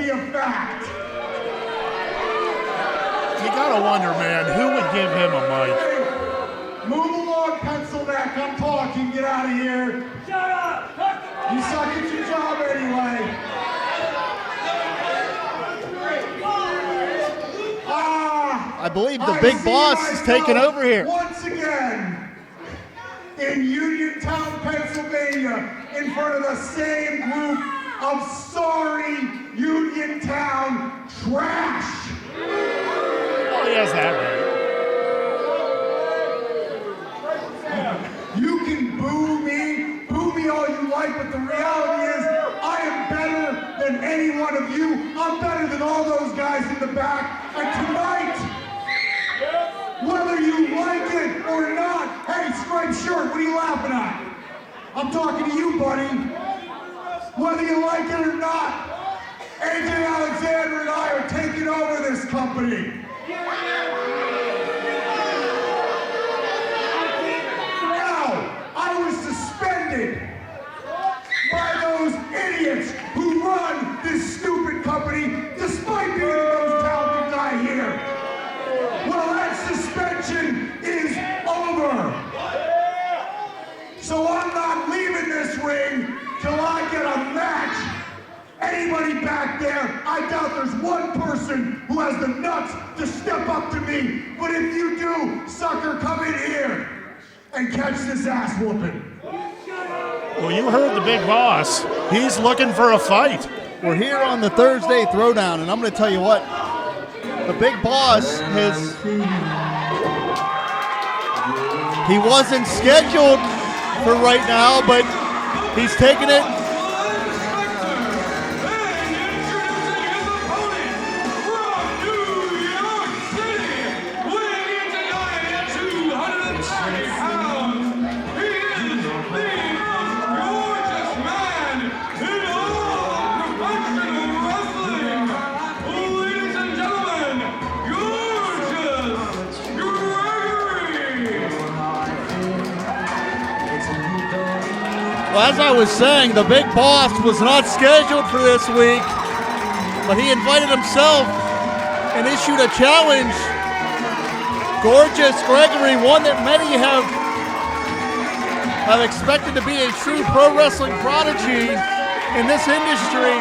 be a fact. You gotta wonder, man, who would give him a mic? Hey, move along, pencil neck. I'm talking. Get out of here. Shut up! You suck at your job anyway. I believe the big boss is taking over here. Once again, in Uniontown, Pennsylvania, in front of the same group of sorry Uniontown trash. Oh, he has that right. You can boo me all you like, but the reality is I am better than any one of you. I'm better than all those guys in the back. And tonight, whether you like it or not, hey, striped shirt, what are you laughing at? I'm talking to you, buddy. Whether you like it or not, AJ Alexander and I are taking over this company. I was suspended by those idiots who run this stupid company despite being the most talented guy here. Well, that suspension is over. So I'm not leaving this ring till I get a match. Anybody back there, I doubt there's one person who has the nuts to step up to me. But if you do, sucker, come in here and catch this ass whooping. Well, you heard the big boss. He's looking for a fight. We're here on the Thursday Throwdown, and I'm going to tell you what, the big boss he wasn't scheduled for right now, but he's taking it. Well, as I was saying, the big boss was not scheduled for this week, but he invited himself and issued a challenge. Gorgeous Gregory, one that many have expected to be a true pro wrestling prodigy in this industry.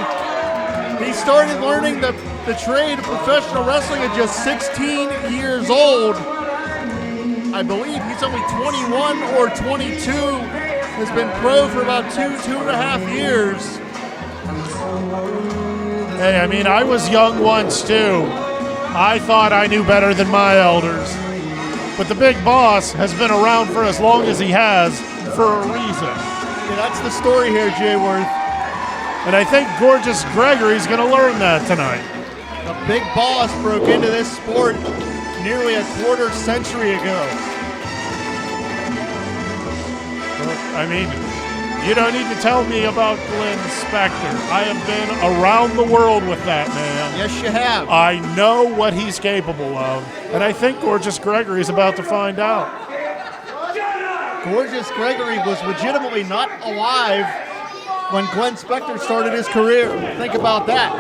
He started learning the trade of professional wrestling at just 16 years old. I believe he's only 21 or 22. Has been pro for about two and a half years. Hey, I mean, I was young once too. I thought I knew better than my elders. But the big boss has been around for as long as he has for a reason. Yeah, that's the story here, Jay Worth. And I think Gorgeous Gregory's going to learn that tonight. The big boss broke into this sport nearly a quarter century ago. I mean, you don't need to tell me about Glenn Spectre. I have been around the world with that man. Yes, you have. I know what he's capable of, and I think Gorgeous Gregory's about to find out. Gorgeous Gregory was legitimately not alive when Glenn Spectre started his career. Think about that.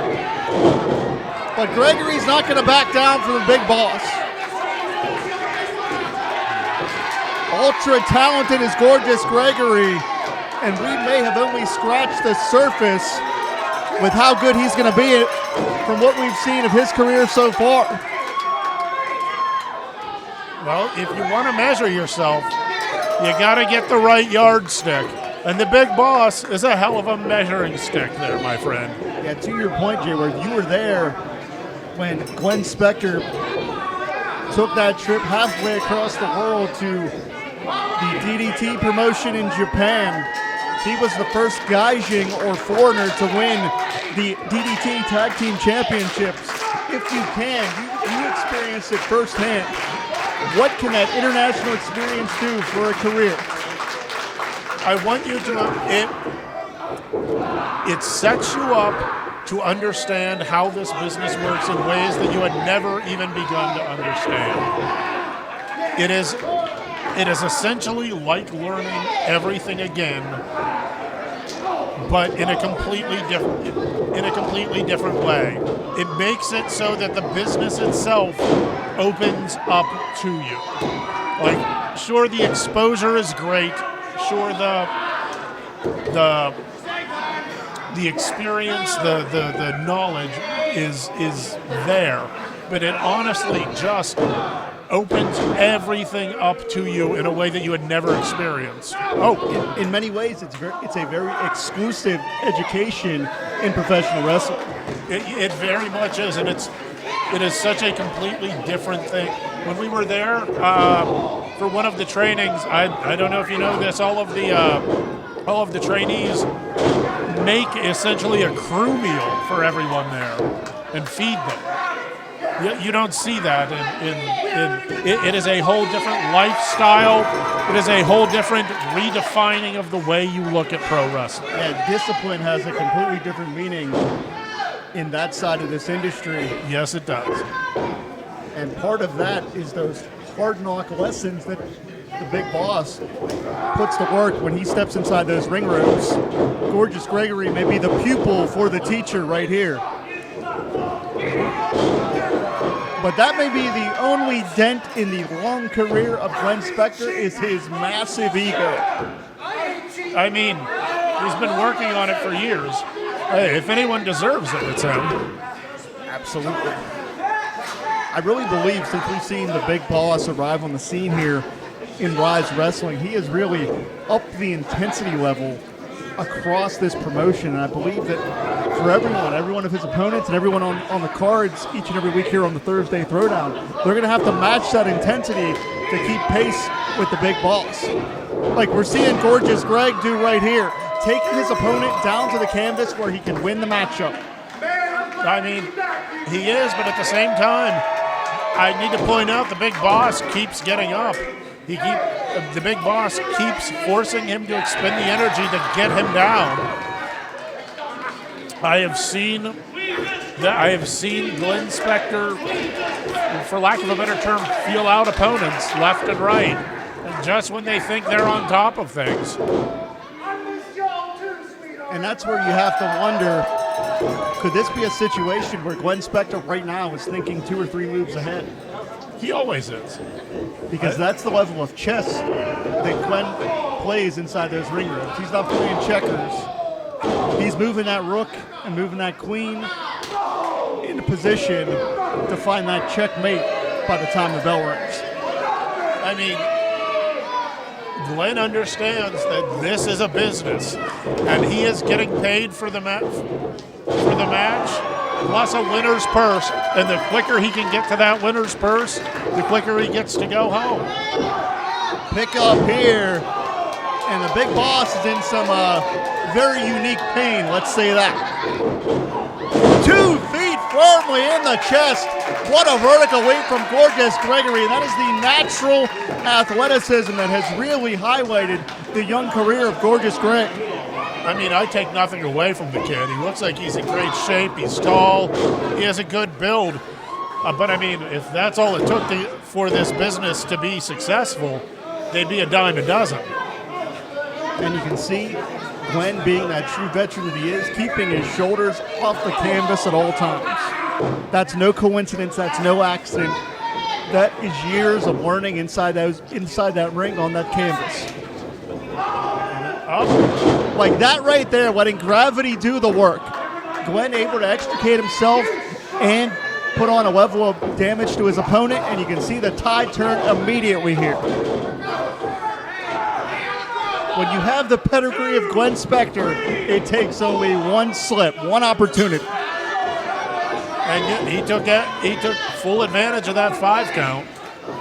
But Gregory's not going to back down from the big boss. Ultra talented is Gorgeous Gregory, and we may have only scratched the surface with how good he's going to be from what we've seen of his career so far. Well, if you want to measure yourself, you got to get the right yardstick. And the big boss is a hell of a measuring stick there, my friend. Yeah, to your point, Jay, where you were there when Glenn Spectre took that trip halfway across the world to the DDT promotion in Japan. He was the first Gaijin or foreigner to win the DDT Tag Team Championships. If you can, you experienced it firsthand. What can that international experience do for a career? I want you to, it sets you up to understand how this business works in ways that you had never even begun to understand. It is essentially like learning everything again, but in a completely different way. It makes it so that the business itself opens up to you. Like, sure, the exposure is great. Sure, the experience, the knowledge is there, but it honestly just opens everything up to you in a way that you had never experienced. In many ways, it's a very exclusive education in professional wrestling. It very much is, and it is such a completely different thing. When we were there for one of the trainings, I don't know if you know this, all of the trainees make essentially a crew meal for everyone there and feed them. You don't see that. It is a whole different lifestyle. It is a whole different redefining of the way you look at pro wrestling. Yeah, discipline has a completely different meaning in that side of this industry. Yes, it does. And part of that is those hard knock lessons that the big boss puts to work when he steps inside those ring ropes. Gorgeous Gregory may be the pupil for the teacher right here. But that may be the only dent in the long career of Glenn Spectre is his massive ego. I mean, he's been working on it for years. Hey, if anyone deserves it, it's him. Absolutely. I really believe since we've seen the big boss arrive on the scene here in Ryse Wrestling, he has really upped the intensity level across this promotion. And I believe that for every one of his opponents and everyone on the cards each and every week here on the Thursday Throwdown, they're going to have to match that intensity to keep pace with the big boss. Like we're seeing Gorgeous Greg do right here, taking his opponent down to the canvas where he can win the matchup. I mean, he is, but at the same time, I need to point out the big boss keeps getting up. The big boss keeps forcing him to expend the energy to get him down. I have seen Glenn Spectre, for lack of a better term, feel out opponents left and right, and just when they think they're on top of things. And that's where you have to wonder, could this be a situation where Glenn Spectre right now is thinking 2 or 3 moves ahead? He always is. Because that's the level of chess that Glenn plays inside those ring ropes. He's not playing checkers. He's moving that rook and moving that queen into position to find that checkmate by the time the bell rings. I mean, Glenn understands that this is a business, and he is getting paid for the match, plus a winner's purse. And the quicker he can get to that winner's purse, the quicker he gets to go home. Pick up here, and the big boss is in some very unique pain, let's say that. 2 feet firmly in the chest. What a vertical leap from Gorgeous Gregory. That is the natural athleticism that has really highlighted the young career of Gorgeous Greg. I mean, I take nothing away from the kid. He looks like he's in great shape. He's tall. He has a good build. But, I mean, if that's all it took for this business to be successful, they'd be a dime a dozen. And you can see Glenn, being that true veteran that he is, keeping his shoulders off the canvas at all times. That's no coincidence. That's no accident. That is years of learning inside that ring on that canvas. Like that right there, letting gravity do the work. Glenn able to extricate himself and put on a level of damage to his opponent, and you can see the tide turn immediately here. When you have the pedigree of Glenn Spectre, it takes only one slip, one opportunity. And he took full advantage of that 5 count.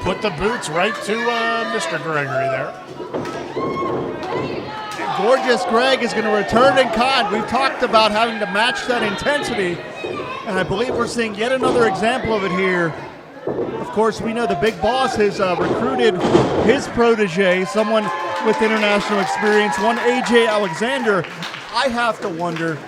Put the boots right to Mr. Gregory there. Gorgeous Greg is going to return in kind. We've talked about having to match that intensity, and I believe we're seeing yet another example of it here. Of course, we know the big boss has recruited his protege, someone with international experience, one AJ Alexander. I have to wonder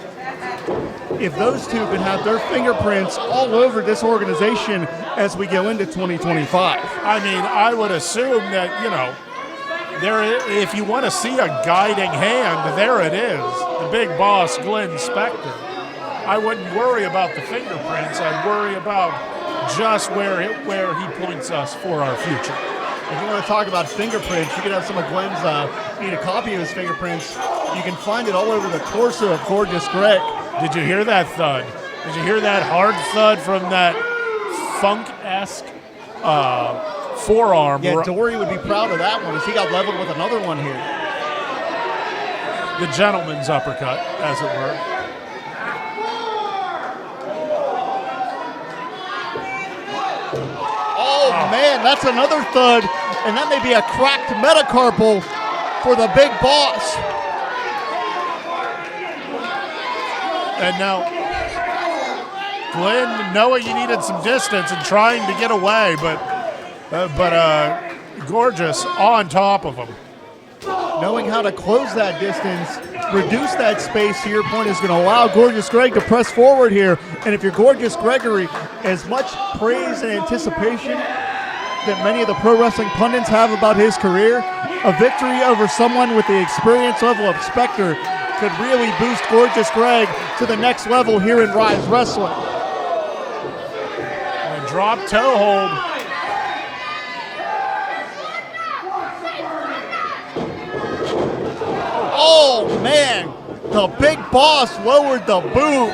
if those two can have their fingerprints all over this organization as we go into 2025. I mean, I would assume that, if you want to see a guiding hand, there it is. The big boss, Glenn Spectre. I wouldn't worry about the fingerprints. I'd worry about just where he points us for our future. If you want to talk about fingerprints, you can have some of Glenn's, need a copy of his fingerprints. You can find it all over the torso of Gorgeous Greg. Did you hear that thud? Did you hear that hard thud from that funk-esque forearm? Yeah, Dory would be proud of that one as he got leveled with another one here. The gentleman's uppercut, as it were. Oh, man, that's another thud. And that may be a cracked metacarpal for the big boss. And now, Glenn, knowing he needed some distance and trying to get away, but Gorgeous on top of him. Knowing how to close that distance, reduce that space to your point is going to allow Gorgeous Greg to press forward here. And if you're Gorgeous Gregory, as much praise and anticipation that many of the pro wrestling pundits have about his career, a victory over someone with the experience level of Spectre could really boost Gorgeous Greg to the next level here in Ryse Wrestling. And drop toe hold. Oh, man, the big boss lowered the boot.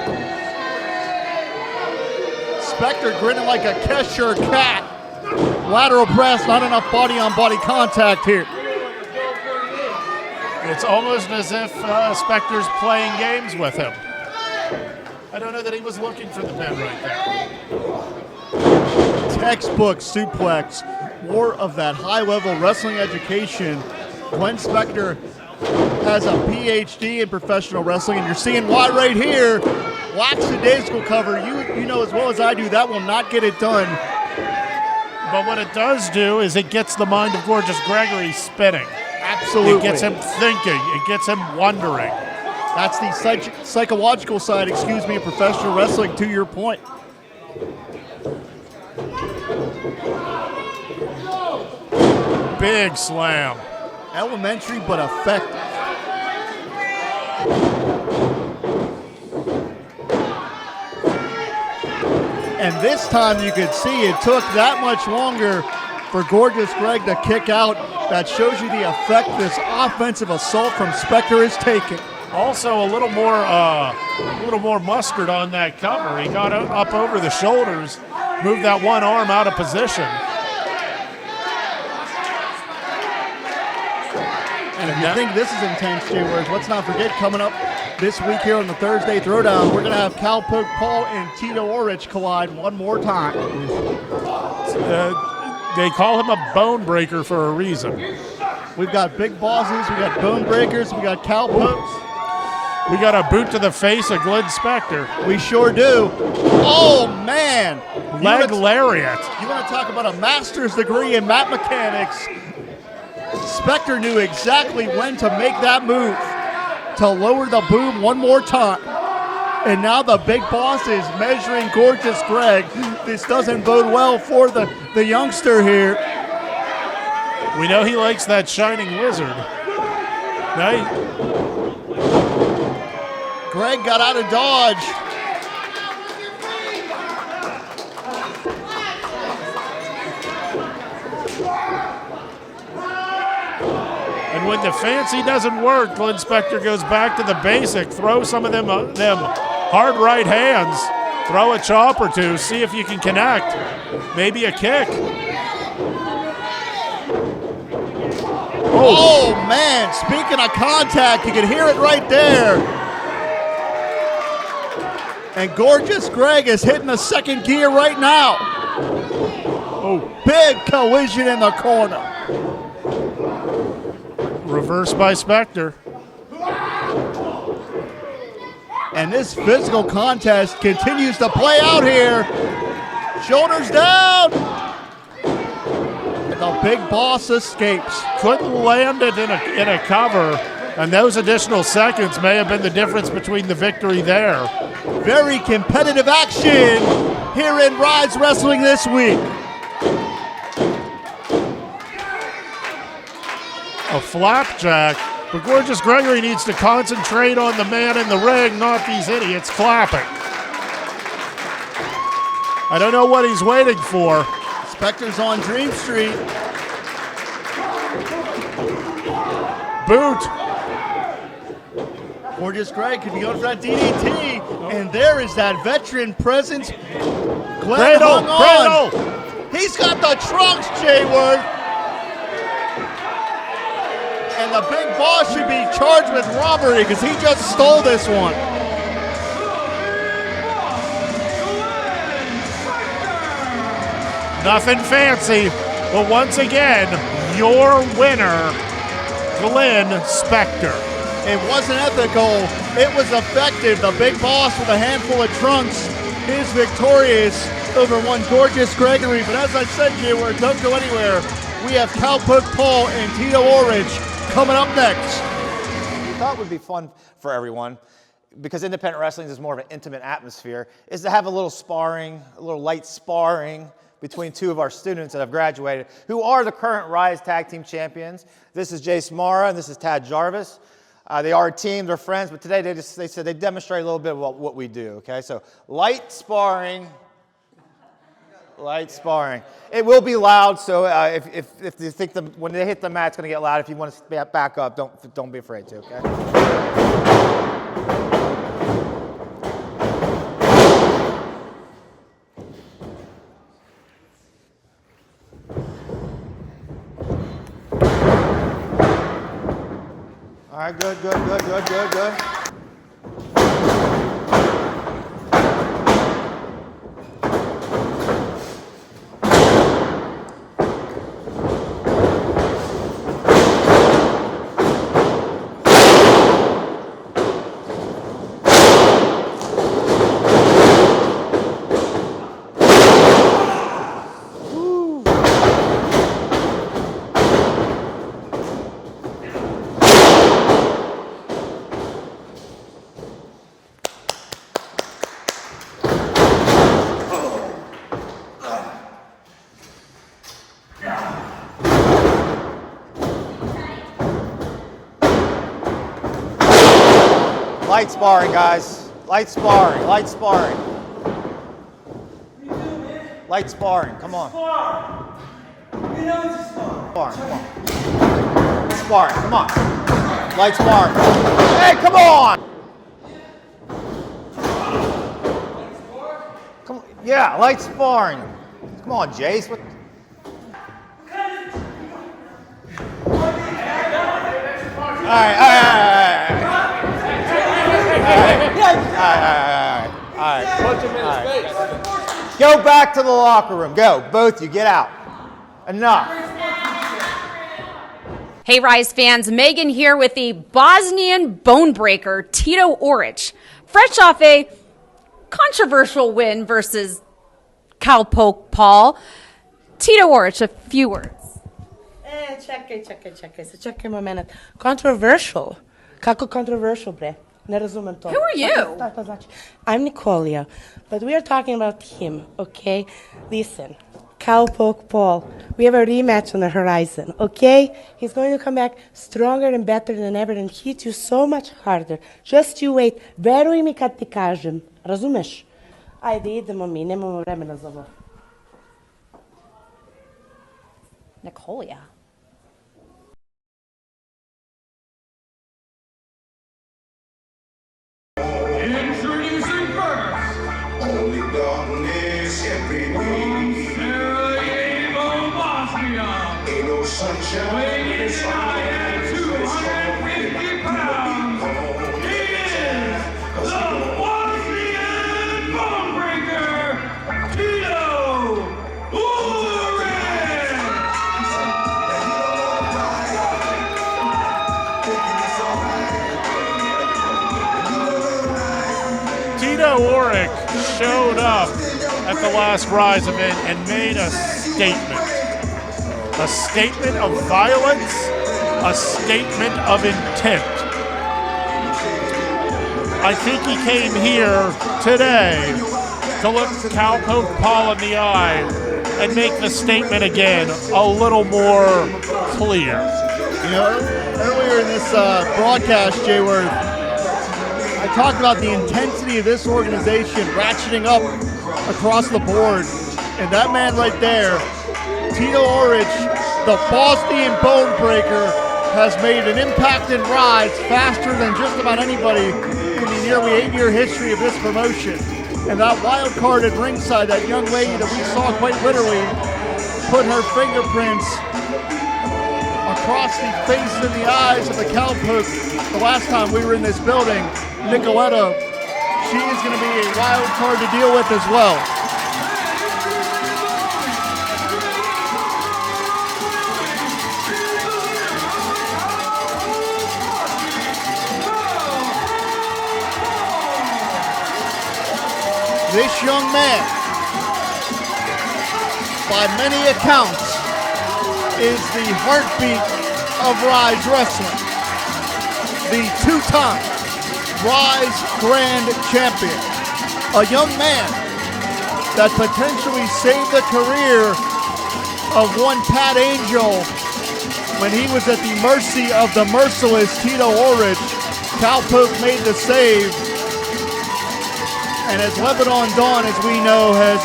Spectre grinning like a Cheshire cat. Lateral press, not enough body-on-body contact here. It's almost as if Spectre's playing games with him. I don't know that he was looking for the pin right there. Textbook suplex, more of that high-level wrestling education. Glenn Spectre has a PhD in professional wrestling, and you're seeing why right here. Lackadaisical cover, you know as well as I do, that will not get it done. But what it does do is it gets the mind of Gorgeous Gregory spinning. Absolutely. It gets him thinking. It gets him wondering. That's the psychological side, of professional wrestling, to your point. Big slam. Elementary but effective. And this time you could see it took that much longer for Gorgeous Greg to kick out. That shows you the effect this offensive assault from Spectre is taking. Also a little more mustard on that cover. He got up over the shoulders, moved that one arm out of position. And if you think this is intense, Jay Words, let's not forget coming up this week here on the Thursday Throwdown, we're going to have Cowpoke Paul and Tito Oric collide one more time. They call him a Bonebreaker for a reason. We've got big bosses, we got Bonebreakers, we got Cowpokes. We got a boot to the face of Glenn Spectre. We sure do. Oh, man. Leg lariat. You want to talk about a master's degree in mat mechanics? Spectre knew exactly when to make that move to lower the boom one more time. And now the big boss is measuring Gorgeous Greg. This doesn't bode well for the youngster here. We know he likes that shining wizard. Greg got out of dodge. And when the fancy doesn't work, Glenn Spectre goes back to the basic. Throw some of them hard right hands. Throw a chop or two. See if you can connect. Maybe a kick. Oh, man. Speaking of contact, you can hear it right there. And Gorgeous Greg is hitting the second gear right now. Oh, big collision in the corner. Reversed by Spectre. And this physical contest continues to play out here. Shoulders down. And the big boss escapes. Couldn't land it in a cover, and those additional seconds may have been the difference between the victory there. Very competitive action here in Ryse Wrestling this week. a flapjack. But Gorgeous Gregory needs to concentrate on the man in the ring, not these idiots clapping. I don't know what he's waiting for. Spectre's on Dream Street. Boot. Gorgeous Greg could be going for that DDT. And there is that veteran presence. Glenn hung on. He's got the trunks, Jayworth. And the big boss should be charged with robbery because he just stole this one. Nothing fancy, but once again, your winner, Glenn Spectre. It wasn't ethical. It was effective. The big boss with a handful of trunks is victorious over one Gorgeous Gregory. But as I said, Jayworth, don't go anywhere. We have Cowpoke Paul and Tito Oric coming up next. We thought would be fun for everyone, because independent wrestling is more of an intimate atmosphere, is to have a little sparring, a little light sparring between two of our students that have graduated, who are the current Ryse Tag Team Champions. This is Jace Mara and this is Tad Jarvis. They are a team, they're friends, but today they said they demonstrate a little bit of what we do, okay? So light sparring. Light sparring. It will be loud, so if you think when they hit the mat, it's going to get loud. If you want to back up, don't be afraid to, okay? All right, good. Light sparring, guys. Light sparring. Light sparring. Light sparring. Come on. You know it's a spar. Sparring. Come on. Sparring. Come on. Light sparring. Hey, come on. Come on. Yeah, light sparring. Come on, Jace. What? All right. Punch him in his face. Go back to the locker room. Go. Both you. Get out. Enough. Hey, Ryse fans. Megan here with the Bosnian Bonebreaker, Tito Oric. Fresh off a controversial win versus Cowpoke Paul. Tito Oric, a few words. Čekaj moment. Controversial. Kako controversial, bre? Ne razumem to. Who are you? Šta to znači? I'm Nicolia, but we are talking about him, okay? Listen, Cowpoke Paul, we have a rematch on the horizon, okay? He's going to come back stronger and better than ever and hit you so much harder. Just you wait. Veruj mi kad ti kažem. Razumeš? Ajde, idemo mi, nemamo vremena za ovo. Nicolia. Introducing first, only darkness every week. Bosnia. Ain't no sunshine. Weighing in at 250 pounds. He is the Bosnian Bonebreaker, Tito Oric. Tito Oric showed up at the last Ryse event and made a statement. A statement of violence, a statement of intent. I think he came here today to look Cowpoke Paul in the eye and make the statement again a little more clear. You know, earlier in this broadcast, Jayworth, I talked about the intensity of this organization ratcheting up across the board. And that man right there, Tito Oric, the Bosnian Bonebreaker, has made an impact in Ryse faster than just about anybody in the nearly 8-year history of this promotion. And that wild card at ringside, that young lady that we saw quite literally put her fingerprints across the face and the eyes of the Cowpoke the last time we were in this building, Nicoletta, she is going to be a wild card to deal with as well. This young man, by many accounts, is the heartbeat of Ryse Wrestling. The two-time Ryse Grand Champion. A young man that potentially saved the career of one Pat Angel when he was at the mercy of the merciless Tito Oric. Cowpoke made the save. And as Lebanon Dawn, as we know, has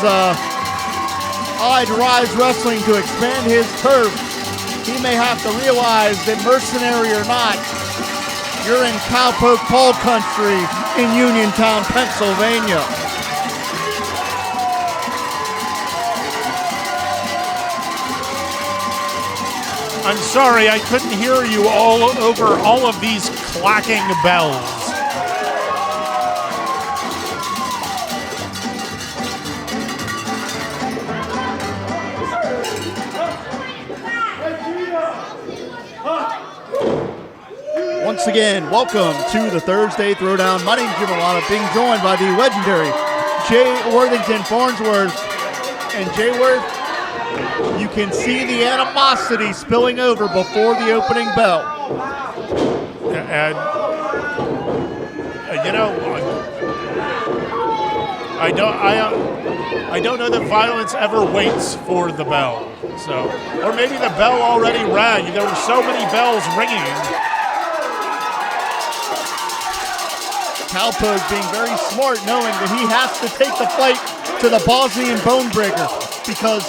eyed Ryse Wrestling to expand his turf, he may have to realize that, mercenary or not, you're in Cowpoke Paul country in Uniontown, Pennsylvania. I'm sorry, I couldn't hear you all over all of these clacking bells. Once again, welcome to the Thursday Throwdown. My name's Jim Alana, being joined by the legendary Jay Worthington Farnsworth. And Jayworth, you can see the animosity spilling over before the opening bell. And, you know, I don't know that violence ever waits for the bell. So, or maybe the bell already rang. There were so many bells ringing. Cowpoke being very smart, knowing that he has to take the fight to the Bosnian Bonebreaker, because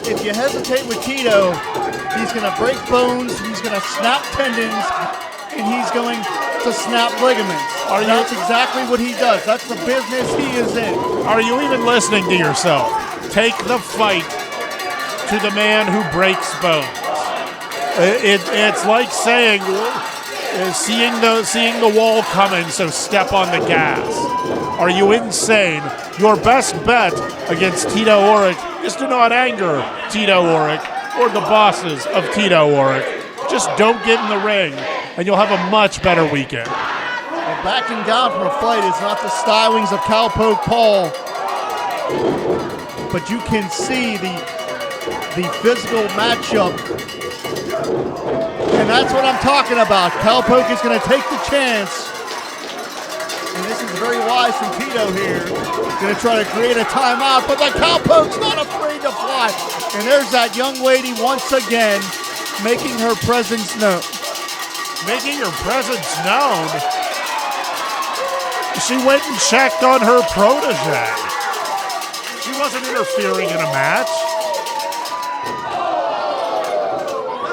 if you hesitate with Tito, he's going to break bones, he's going to snap tendons, and he's going to snap ligaments. That's exactly what he does. That's the business he is in. Are you even listening to yourself? Take the fight to the man who breaks bones. It's like saying, seeing the wall coming, so step on the gas. Are you insane? Your best bet against Tito Oric is to not anger Tito Oric or the bosses of Tito Oric. Just don't get in the ring, and you'll have a much better weekend. Well, backing down from a fight is not the stylings of Cowpoke Paul, but you can see the physical matchup. And that's what I'm talking about. Cowpoke is going to take the chance. And this is very wise from Tito here. Going to try to create a timeout, but the Cowpoke's not afraid to fly. And there's that young lady once again making her presence known. Making her presence known? She went and checked on her protege. She wasn't interfering in a match.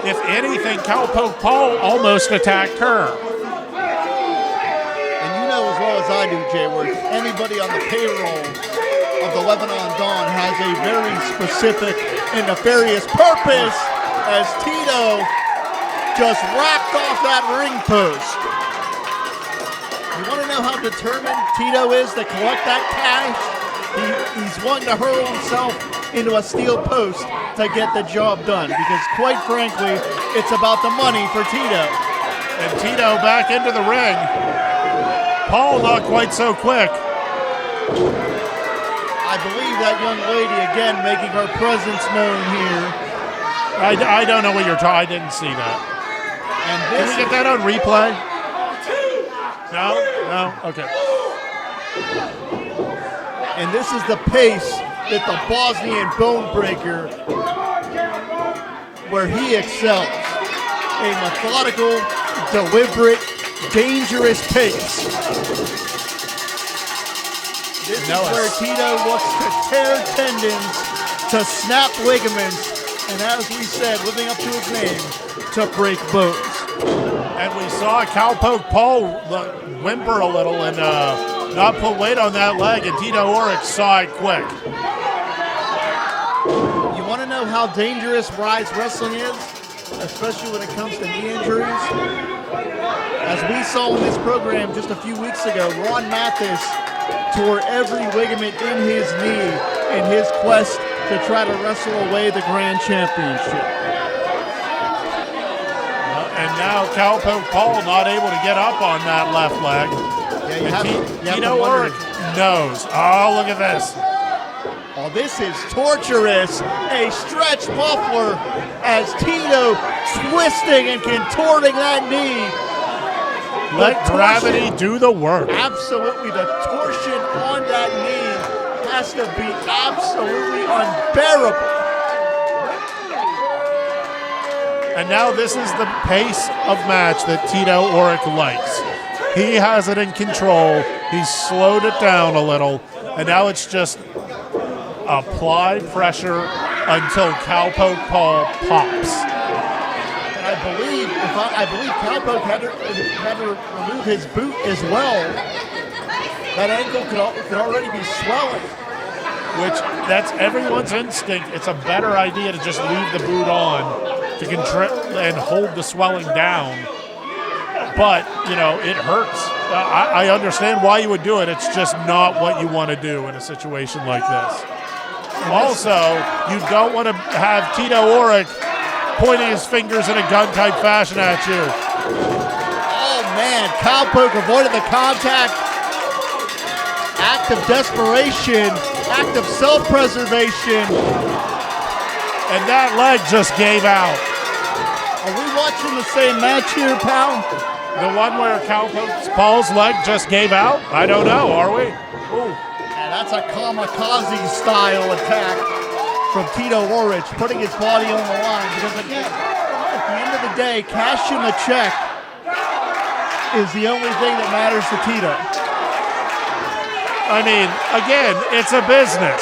If anything, Cowpoke Paul almost attacked her. And you know as well as I do, Jayworth, anybody on the payroll of the Lebanon Dawn has a very specific and nefarious purpose, as Tito just wrapped off that ring post. You want to know how determined Tito is to collect that cash? He's wanting to hurl himself into a steel post to get the job done, because quite frankly, it's about the money for Tito. And Tito back into the ring. Paul not quite so quick. I believe that young lady again making her presence known here. I don't know what you're talking. I didn't see that. And Can we get that on replay? No? No? Okay. And this is the pace that the Bosnian Bonebreaker, where he excels. a methodical, deliberate, dangerous pace. This is where Tito looks to tear tendons, to snap ligaments, and as we said, living up to his name, to break bones. And we saw Cowpoke Paul whimper a little and not put weight on that leg, and Tito Oric saw it quick. You want to know how dangerous Ryse wrestling is, especially when it comes to knee injuries? As we saw in this program just a few weeks ago, Ron Mathis tore every ligament in his knee in his quest to try to wrestle away the Grand Championship. And now Cowpoke Paul not able to get up on that left leg. Yeah, Tito Oric knows. Oh, look at this. Oh, this is torturous. A stretch muffler as Tito twisting and contorting that knee. Let gravity do the work. Absolutely, the torsion on that knee has to be absolutely unbearable. And now this is the pace of match that Tito Oric likes. He has it in control. He's slowed it down a little. And now it's just apply pressure until Cowpoke Paul pops. And I believe Cowpoke had to remove his boot as well. That ankle could already be swelling. Which, that's everyone's instinct. It's a better idea to just leave the boot on to and hold the swelling down. But, it hurts. I understand why you would do it. It's just not what you want to do in a situation like this. Also, you don't want to have Tito Oric pointing his fingers in a gun-type fashion at you. Oh, man. Cowpoke avoided the contact. Act of desperation. Act of self-preservation. And that leg just gave out. Are we watching the same match here, pal? The one where Cowpoke Paul's leg just gave out? I don't know, are we? Ooh. And that's a kamikaze-style attack from Tito Oric, putting his body on the line. Because again, at the end of the day, cashing the check is the only thing that matters to Tito. I mean, again, it's a business.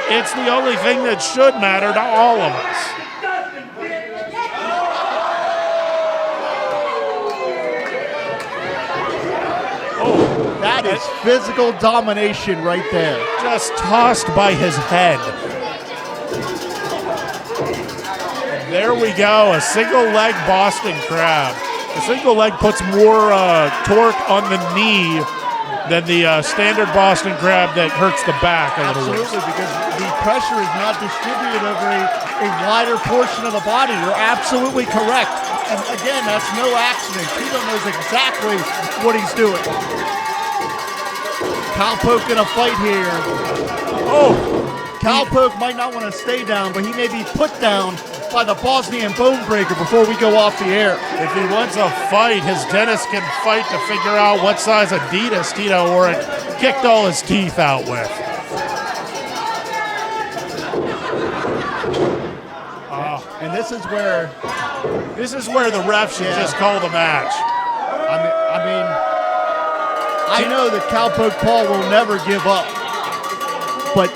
It's the only thing that should matter to all of us. Oh, that is physical domination right there. Just tossed by his head. There we go, a single leg Boston Crab. The single leg puts more torque on the knee than the standard Boston Crab that hurts the back a little bit. Absolutely, because the pressure is not distributed over a wider portion of the body. You're absolutely correct. And again, that's no accident. Tito knows exactly what he's doing. Cowpoke in a fight here. Oh! Cowpoke might not want to stay down, but he may be put down by the Bosnian Bonebreaker before we go off the air. If he wants a fight, his dentist can fight to figure out what size Adidas Tito Oric kicked all his teeth out with. And this is where the ref should just call the match. I know that Cowpoke Paul will never give up, but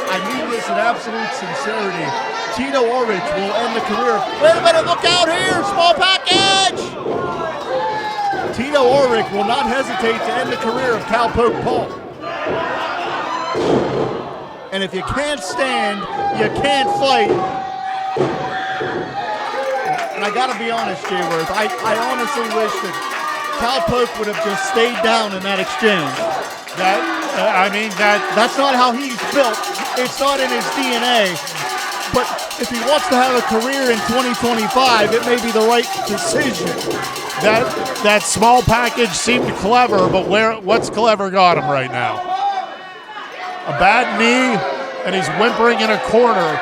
I mean this in absolute sincerity. Tito Oric will end the career. Wait a minute, look out here, small package! Tito Oric will not hesitate to end the career of Cowpoke Paul. And if you can't stand, you can't fight. And I gotta be honest, Jay Worth, I honestly wish that Cowpoke would have just stayed down in that exchange. That's not how he's built. It's not in his DNA. But if he wants to have a career in 2025, it may be the right decision. That small package seemed clever, but what's clever got him right now? A bad knee, and he's whimpering in a corner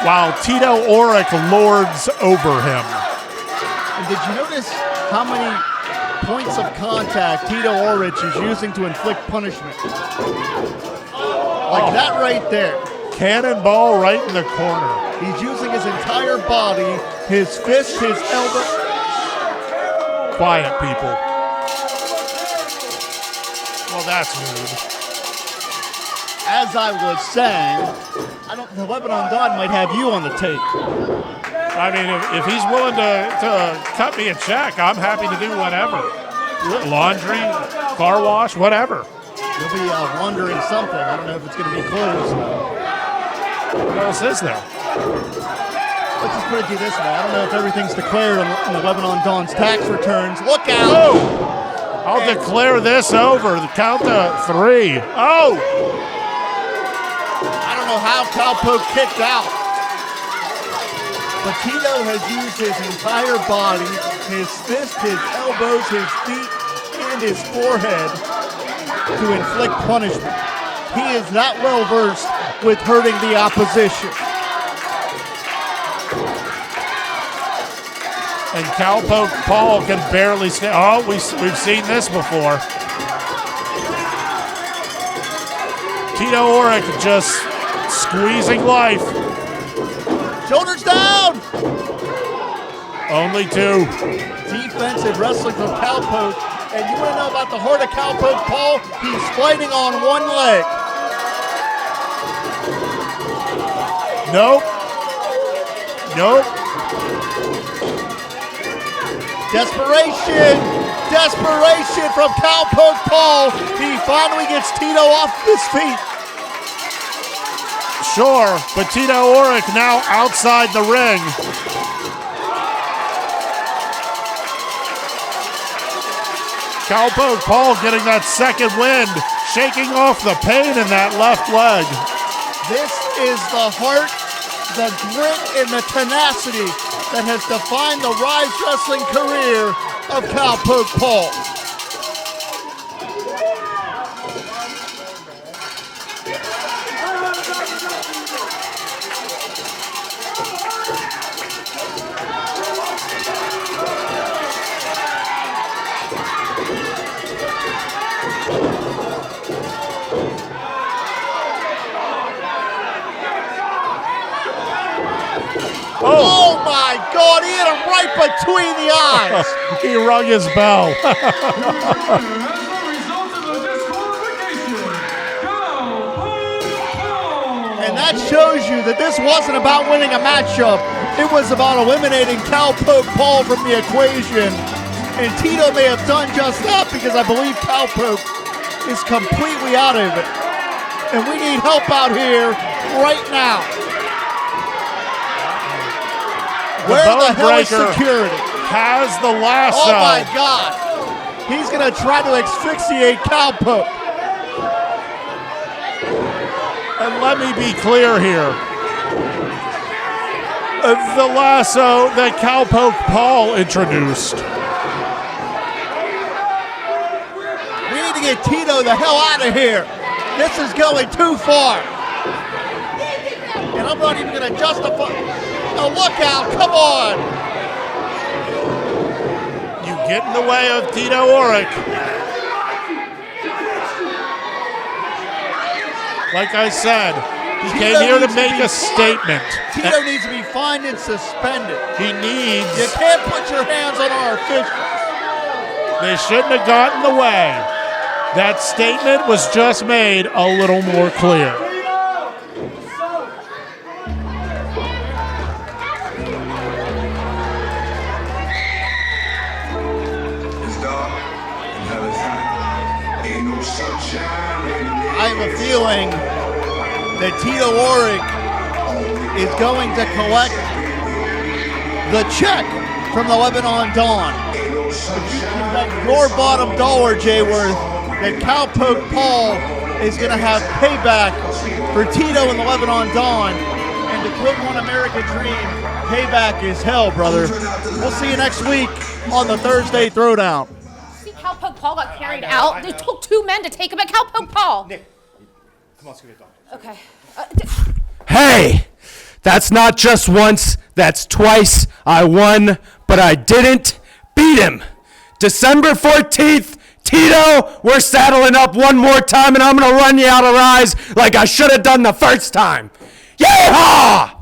while Tito Oric lords over him. And did you notice how many points of contact Tito Oric is using to inflict punishment? Like that right there. cannonball right in the corner. He's using his entire body, his fist, his elbow. Quiet, people. Well, that's rude. As I was saying, the Lebanon Don might have you on the tape. I mean, if he's willing to cut me a check, I'm happy to do whatever. Laundry, car wash, whatever. You'll be laundering something. I don't know if it's going to be clothes. What else is there? Let's just put it to you this way. I don't know if everything's declared in the Lebanon Don's tax returns. Look out! Oh! I'll declare this over. The count to 3. Oh! I don't know how Cowpoke kicked out. But Tito has used his entire body, his fist, his elbows, his feet, and his forehead to inflict punishment. He is that well versed with hurting the opposition. And Cowpoke Paul can barely stand. Oh, we've seen this before. Tito Oric just squeezing life. Shoulders down! Only 2. Defensive wrestling from Cowpoke. And you want to know about the heart of Cowpoke Paul? He's fighting on one leg. Nope. Nope. Desperation from Cowpoke Paul. He finally gets Tito off his feet. Sure, but Tito Oric now outside the ring. Cowpoke Paul getting that second wind, shaking off the pain in that left leg. This is the heart, the grit, and the tenacity that has defined the Ryse wrestling career of Cowpoke Paul. Oh my God, he hit him right between the eyes. He rung his bell. And that shows you that this wasn't about winning a matchup. It was about eliminating Cowpoke Paul from the equation. And Tito may have done just that because I believe Cowpoke is completely out of it. And we need help out here right now. Where the hell is security? Has the lasso. Oh my God. He's going to try to asphyxiate Cowpoke. And let me be clear here. The lasso that Cowpoke Paul introduced. We need to get Tito the hell out of here. This is going too far. And I'm not even going to justify. Oh, look out, come on. You get in the way of Tito Oric. Like I said, he came here to make a statement. Tito needs to be fined and suspended. He needs. You can't put your hands on our officials. They shouldn't have gotten in the way. That statement was just made a little more clear. I have a feeling that Tito Oric is going to collect the check from the Lebanon Dawn. If you can bet your bottom dollar, Jayworth, that Cowpoke Paul is going to have payback for Tito and the Lebanon Dawn. And to quote One American Dream, payback is hell, brother. We'll see you next week on the Thursday Throwdown. Cowpoke Paul got carried out. It took 2 men to take him at Cowpoke Paul. Nick, come on, let's go get doctor. Okay. Hey, that's not just once, that's twice. I won, but I didn't beat him. December 14th, Tito, we're saddling up one more time, and I'm going to run you out of Ryse like I should have done the first time. Yeehaw!